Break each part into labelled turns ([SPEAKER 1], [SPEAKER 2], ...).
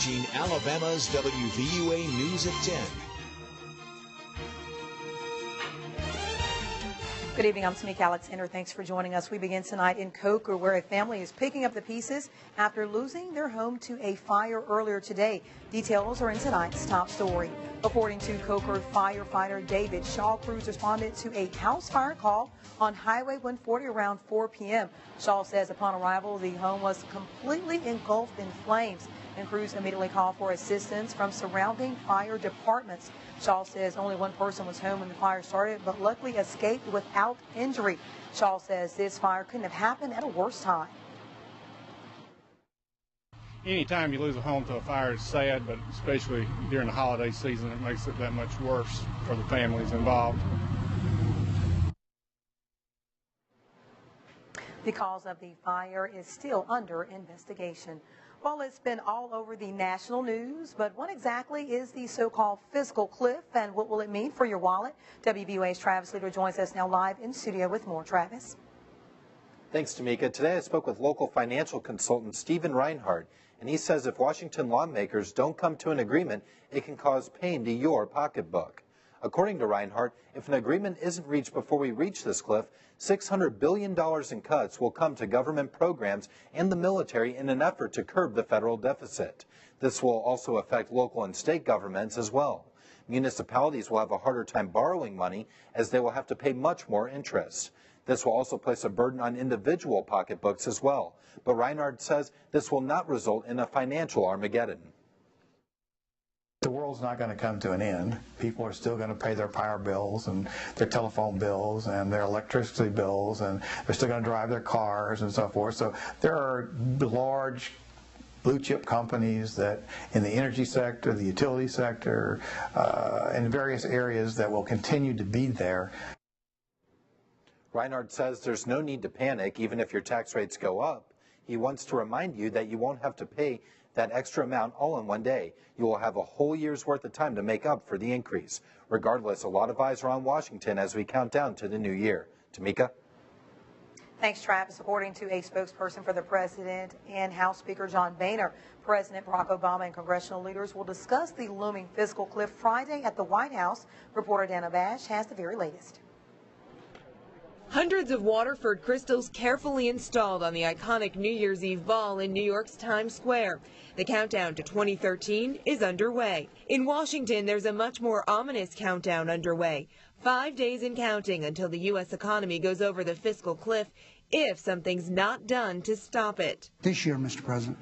[SPEAKER 1] Changing Alabama's WVUA News at 10.
[SPEAKER 2] Good evening, I'm Tamika Alexander. Thanks for joining us. We begin tonight in Coker, where a family is picking up the pieces after losing their home to a fire earlier today. Details are in tonight's top story. According to Coker firefighter David Shaw, crews responded to a house fire call on Highway 140 around 4 p.m. Shaw says upon arrival, the home was completely engulfed in flames, and crews immediately called for assistance from surrounding fire departments. Shaw says only one person was home when the fire started, but luckily escaped without injury. Shaw says this fire couldn't have happened at a worse time.
[SPEAKER 3] Anytime you lose a home to a fire is sad, but especially during the holiday season, it makes it that much worse for the families involved.
[SPEAKER 2] The cause of the fire is still under investigation. Well, it's been all over the national news, but what exactly is the so-called fiscal cliff, and what will it mean for your wallet? WVUA's Travis Leader joins us now live in studio with more. Travis.
[SPEAKER 4] Thanks, Tamika. Today I spoke with local financial consultant Stephen Reinhardt, and he says if Washington lawmakers don't come to an agreement, it can cause pain to your pocketbook. According to Reinhardt, if an agreement isn't reached before we reach this cliff, $600 billion in cuts will come to government programs and the military in an effort to curb the federal deficit. This will also affect local and state governments as well. Municipalities will have a harder time borrowing money as they will have to pay much more interest. This will also place a burden on individual pocketbooks as well. But Reinhardt says this will not result in a financial Armageddon.
[SPEAKER 5] The world's not going to come to an end. People are still going to pay their power bills and their telephone bills and their electricity bills, and they're still going to drive their cars and so forth. So there are large blue chip companies that in the energy sector, the utility sector, and various areas that will continue to be there.
[SPEAKER 4] Reinhardt says there's no need to panic even if your tax rates go up. He wants to remind you that you won't have to pay that extra amount all in one day. You will have a whole year's worth of time to make up for the increase. Regardless, a lot of eyes are on Washington as we count down to the new year. Tamika?
[SPEAKER 2] Thanks, Travis. According to a spokesperson for the president and House Speaker John Boehner, President Barack Obama and congressional leaders will discuss the looming fiscal cliff Friday at the White House. Reporter Dana Bash has the very latest.
[SPEAKER 6] Hundreds of Waterford crystals carefully installed on the iconic New Year's Eve ball in New York's Times Square. The countdown to 2013 is underway. In Washington, there's a much more ominous countdown underway. 5 days and counting until the U.S. economy goes over the fiscal cliff if something's not done to stop it.
[SPEAKER 7] This year, Mr. President,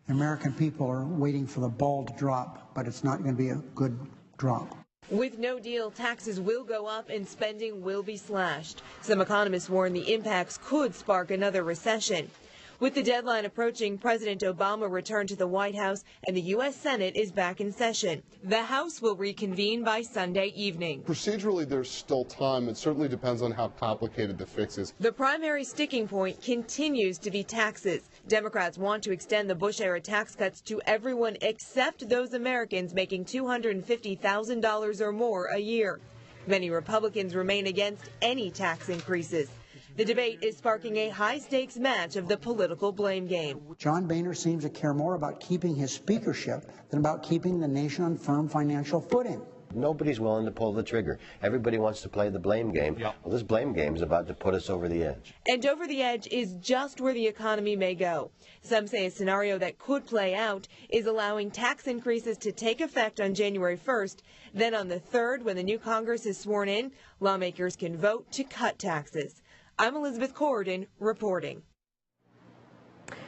[SPEAKER 7] the American people are waiting for the ball to drop, but it's not going to be a good drop.
[SPEAKER 6] With no deal, taxes will go up and spending will be slashed. Some economists warn the impacts could spark another recession. With the deadline approaching, President Obama returned to the White House and the U.S. Senate is back in session. The House will reconvene by Sunday evening.
[SPEAKER 8] Procedurally, there's still time. It certainly depends on how complicated the fix is.
[SPEAKER 6] The primary sticking point continues to be taxes. Democrats want to extend the Bush-era tax cuts to everyone except those Americans making $250,000 or more a year. Many Republicans remain against any tax increases. The debate is sparking a high-stakes match of the political blame game.
[SPEAKER 7] John Boehner seems to care more about keeping his speakership than about keeping the nation on firm financial footing.
[SPEAKER 9] Nobody's willing to pull the trigger. Everybody wants to play the blame game. Yep. Well, this blame game is about to put us over the edge.
[SPEAKER 6] And over the edge is just where the economy may go. Some say a scenario that could play out is allowing tax increases to take effect on January 1st. Then on the 3rd, when the new Congress is sworn in, lawmakers can vote to cut taxes. I'm Elizabeth Corridon reporting.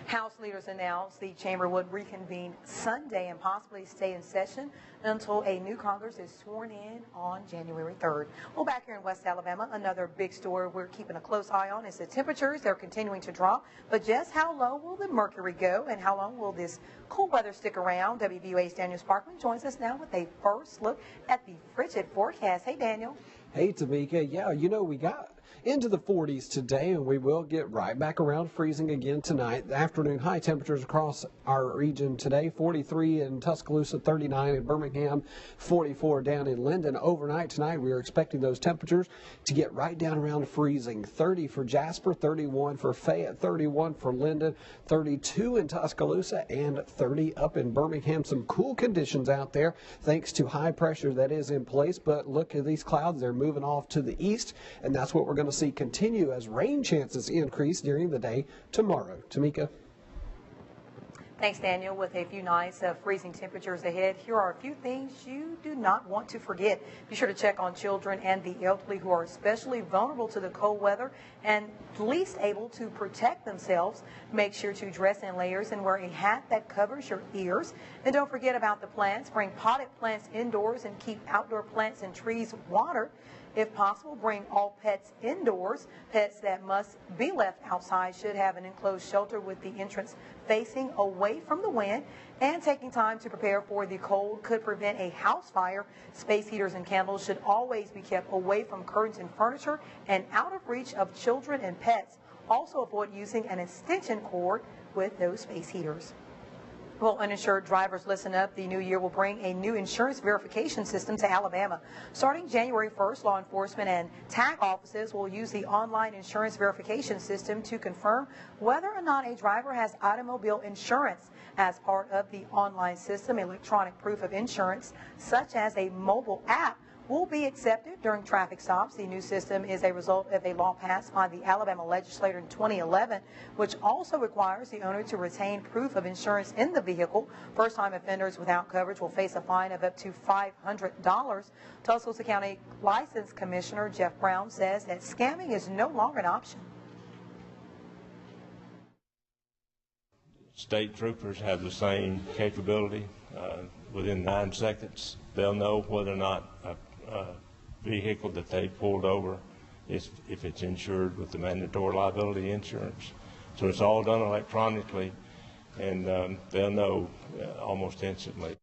[SPEAKER 2] House leaders announced the chamber would reconvene Sunday and possibly stay in session until a new Congress is sworn in on January 3rd. Well, back here in West Alabama, another big story we're keeping a close eye on is the temperatures. They're continuing to drop, but just how low will the mercury go and how long will this cool weather stick around? WVUA's Daniel Sparkman joins us now with a first look at the frigid forecast. Hey, Daniel.
[SPEAKER 10] Hey, Tamika. Yeah, you know, we got into the 40s today, and we will get right back around freezing again tonight. The afternoon high temperatures across our region today, 43 in Tuscaloosa, 39 in Birmingham, 44 down in Linden. Overnight tonight, we are expecting those temperatures to get right down around freezing. 30 for Jasper, 31 for Fayette, 31 for Linden, 32 in Tuscaloosa, and 30 up in Birmingham. Some cool conditions out there thanks to high pressure that is in place, but look at these clouds. They're moving off to the east, and that's what we're going to see continue as rain chances increase during the day tomorrow. Tamika.
[SPEAKER 2] Thanks, Daniel. With a few nights of freezing temperatures ahead, here are a few things you do not want to forget. Be sure to check on children and the elderly who are especially vulnerable to the cold weather and least able to protect themselves. Make sure to dress in layers and wear a hat that covers your ears. And don't forget about the plants. Bring potted plants indoors and keep outdoor plants and trees watered. If possible, bring all pets indoors. Pets that must be left outside should have an enclosed shelter with the entrance facing away from the wind. And taking time to prepare for the cold could prevent a house fire. Space heaters and candles should always be kept away from curtains and furniture and out of reach of children and pets. Also avoid using an extension cord with those space heaters. Well, uninsured drivers, listen up. The new year will bring a new insurance verification system to Alabama. Starting January 1st, law enforcement and tag offices will use the online insurance verification system to confirm whether or not a driver has automobile insurance. As part of the online system, electronic proof of insurance, such as a mobile app, will be accepted during traffic stops. The new system is a result of a law passed by the Alabama legislature in 2011, which also requires the owner to retain proof of insurance in the vehicle. First-time offenders without coverage will face a fine of up to $500. Tuscaloosa County License Commissioner Jeff Brown says that scamming is no longer an option.
[SPEAKER 11] State troopers have the same capability. Within 9 seconds, they'll know whether or not a vehicle that they pulled over is, if it's insured with the mandatory liability insurance. So it's all done electronically, and they'll know almost instantly.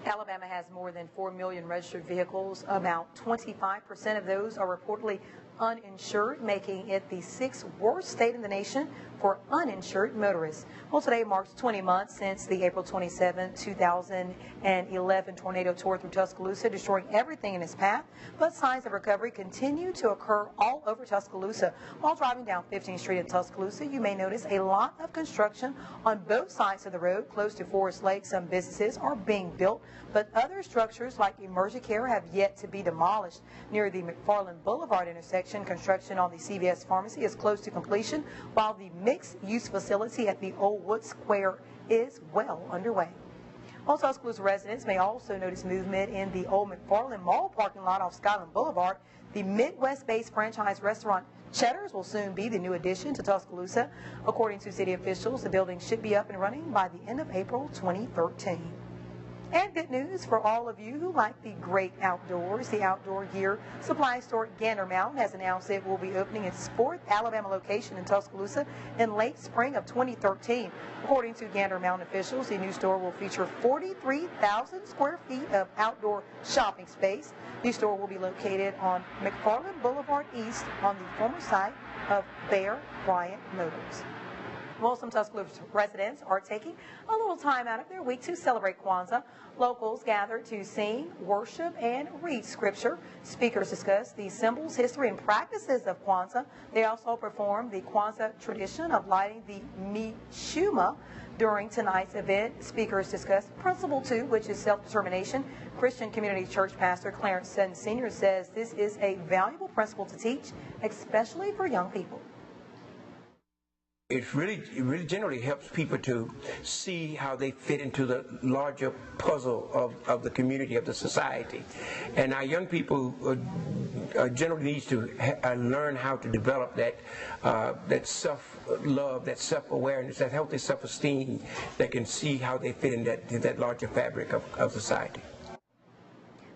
[SPEAKER 2] Alabama has more than 4 million registered vehicles. About 25% of those are reportedly uninsured, making it the 6th worst state in the nation for uninsured motorists. Well, today marks 20 months since the April 27, 2011 tornado tore through Tuscaloosa, destroying everything in its path. But signs of recovery continue to occur all over Tuscaloosa. While driving down 15th Street in Tuscaloosa, you may notice a lot of construction on both sides of the road. Close to Forest Lake, some businesses are being built, but other structures like Emergent Care have yet to be demolished. Near the McFarland Boulevard intersection, construction on the CVS pharmacy is close to completion, while the mixed-use facility at the Old Wood Square is well underway. Well, Tuscaloosa residents may also notice movement in the old McFarland Mall parking lot off Skyland Boulevard. The Midwest-based franchise restaurant Cheddar's will soon be the new addition to Tuscaloosa. According to city officials, the building should be up and running by the end of April 2013. And good news for all of you who like the great outdoors. The outdoor gear supply store Gander Mountain has announced it will be opening its 4th Alabama location in Tuscaloosa in late spring of 2013. According to Gander Mountain officials, the new store will feature 43,000 square feet of outdoor shopping space. The store will be located on McFarland Boulevard East on the former site of Bear Bryant Motors. Well, some Tuscaloosa residents are taking a little time out of their week to celebrate Kwanzaa. Locals gather to sing, worship, and read scripture. Speakers discuss the symbols, history, and practices of Kwanzaa. They also perform the Kwanzaa tradition of lighting the mishuma. During tonight's event, speakers discuss Principle 2, which is self-determination. Christian Community Church Pastor Clarence Sutton Sr. says this is a valuable principle to teach, especially for young people.
[SPEAKER 12] It really generally helps people to see how they fit into the larger puzzle of the community, of the society. And our young people generally need to learn how to develop that self-love, that self-awareness, that healthy self-esteem that can see how they fit in that larger fabric of society.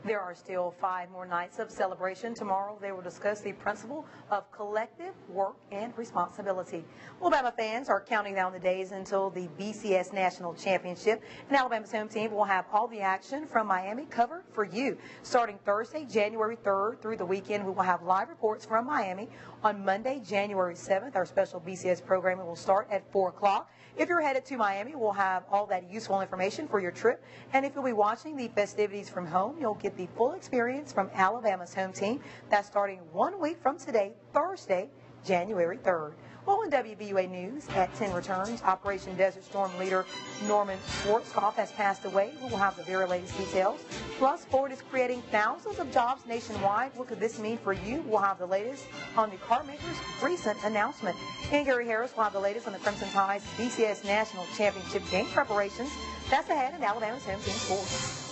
[SPEAKER 2] There are still 5 more nights of celebration. Tomorrow they will discuss the principle of collective work and responsibility. Alabama fans are counting down the days until the BCS National Championship, and Alabama's home team will have all the action from Miami covered for you. Starting Thursday, January 3rd through the weekend, we will have live reports from Miami. On Monday, January 7th, our special BCS programming will start at 4 o'clock. If you're headed to Miami, we'll have all that useful information for your trip. And if you'll be watching the festivities from home, you'll get the full experience from Alabama's home team. That's starting 1 week from today, Thursday, January 3rd. Well, in WVUA News, at 10 returns, Operation Desert Storm leader Norman Schwarzkopf has passed away. We will have the very latest details. Plus, Ford is creating thousands of jobs nationwide. What could this mean for you? We'll have the latest on the car maker's recent announcement. And Gary Harris will have the latest on the Crimson Tide's BCS National Championship game preparations. That's ahead in Alabama's home team sports.